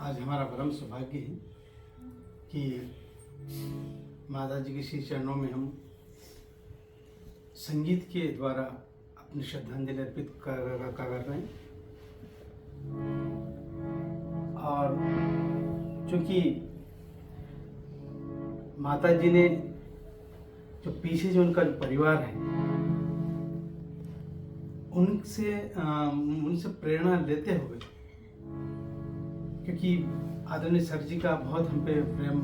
आज हमारा परम सौभाग्य है कि माता जी के श्री चरणों में हम संगीत के द्वारा अपनी श्रद्धांजलि अर्पित कर रहे हैं। और चूँकि माता जी ने जो पीछे जो उनका परिवार है उनसे प्रेरणा लेते हुए, क्योंकि आदरणीय सर जी का बहुत हम पे प्रेम,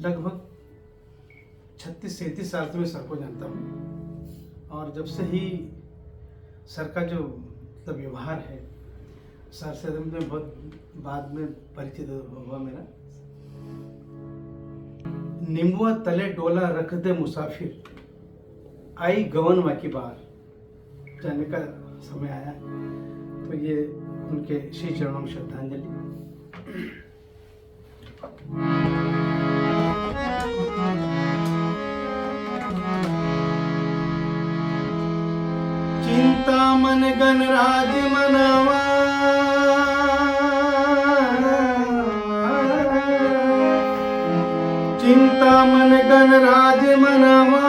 लगभग 36-37 साल से मैं सर को जानता हूँ। और जब से ही सर का जो मतलब व्यवहार है, सर से मैं बहुत बाद में परिचित हुआ मेरा। नींबुआ तले डोला रख दे मुसाफिर, आई गवन की बार, जाने का समय आया। तो ये उनके श्री चरणों में श्रद्धांजलि। चिंता मन गणराज मनवा, चिंता मन गणराज मनवा,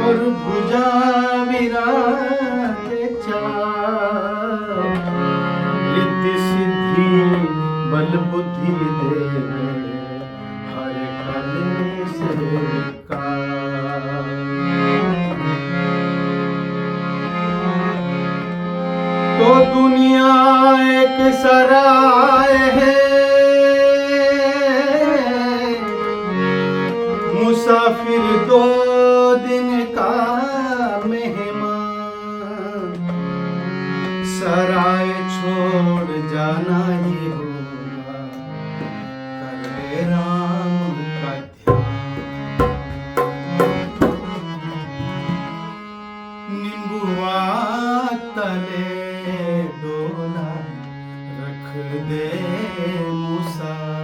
और भुजा विराजे चार, रिद्धि सिद्धि बल बुद्धि दे, हर कले से विकार। तो दुनिया एक सराय है, मुसाफिर 2 दिन का मेहमान, सराय छोड़ जाना ही होगा, करे राम का ध्यान। नींबुआ तले डोला रख दे मुसाफिर।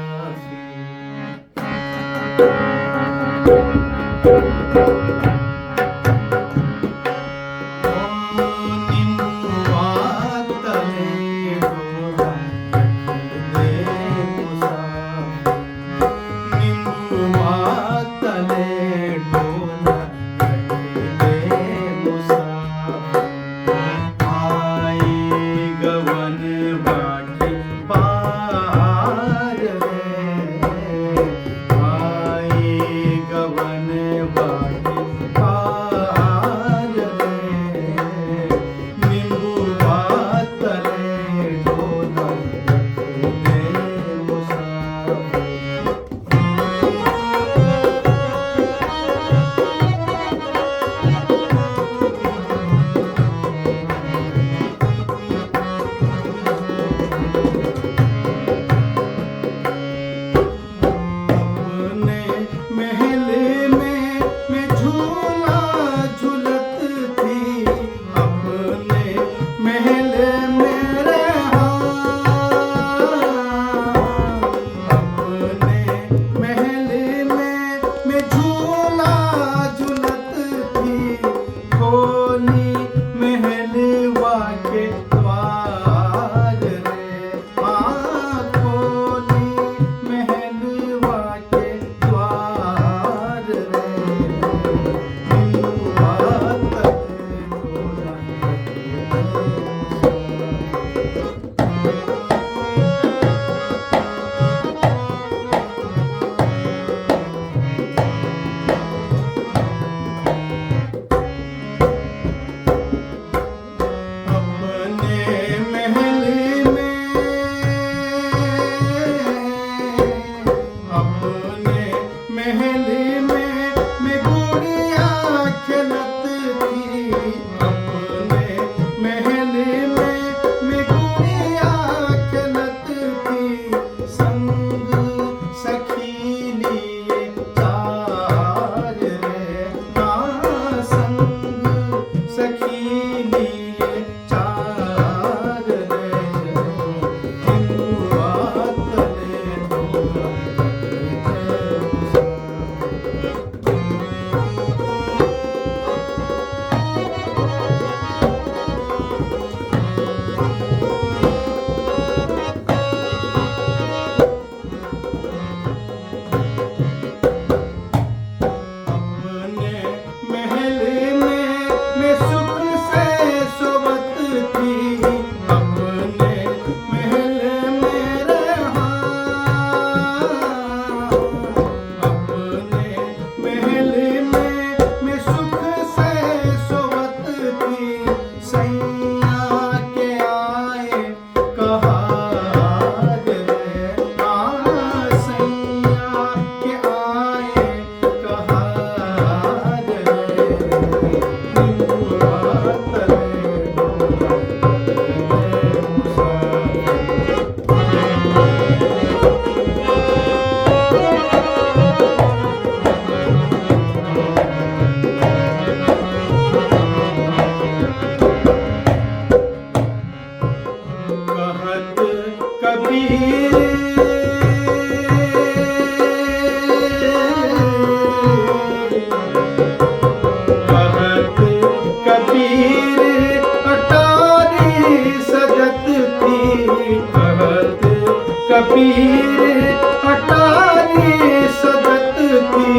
पीर अटारी सजत थी,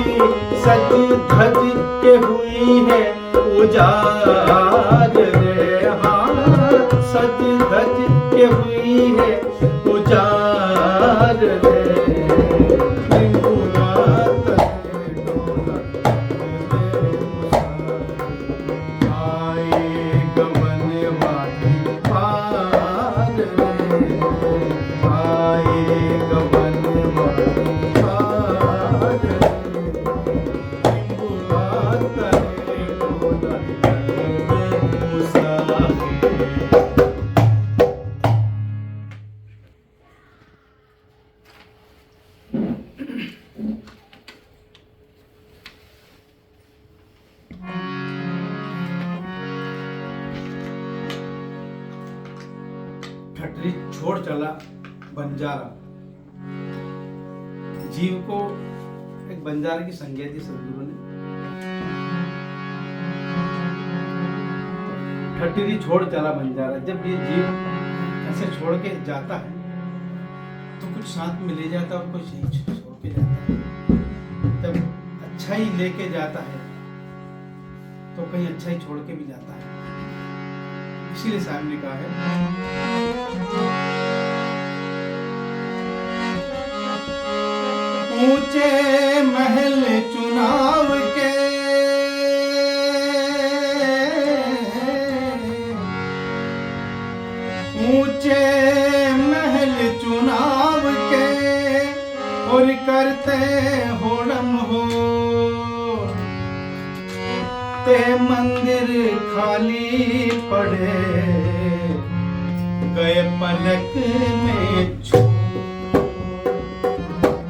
सज धज के हुई है उजाड़ रे, हाँ सज धज के हुई है उजाड़ रे। ठठरी छोड़ चला बंजारा। जीव को एक बंजारा की संज्ञा दी सदगुरु ने। ठठरी छोड़ चला बंजारा, जब ये जीव ऐसे छोड़ के जाता है तो कुछ साथ में ले जाता है और कुछ यही छोड़ के जाता है। जब अच्छा ही लेके जाता है तो कहीं अच्छा ही छोड़ के भी जाता है। इसीलिए साहब ने कहा है ऊंचे महल चुनाव के, ऊंचे महल चुनाव के और करते होड़म हो, ते मंदिर खाली पड़े गए पलक में।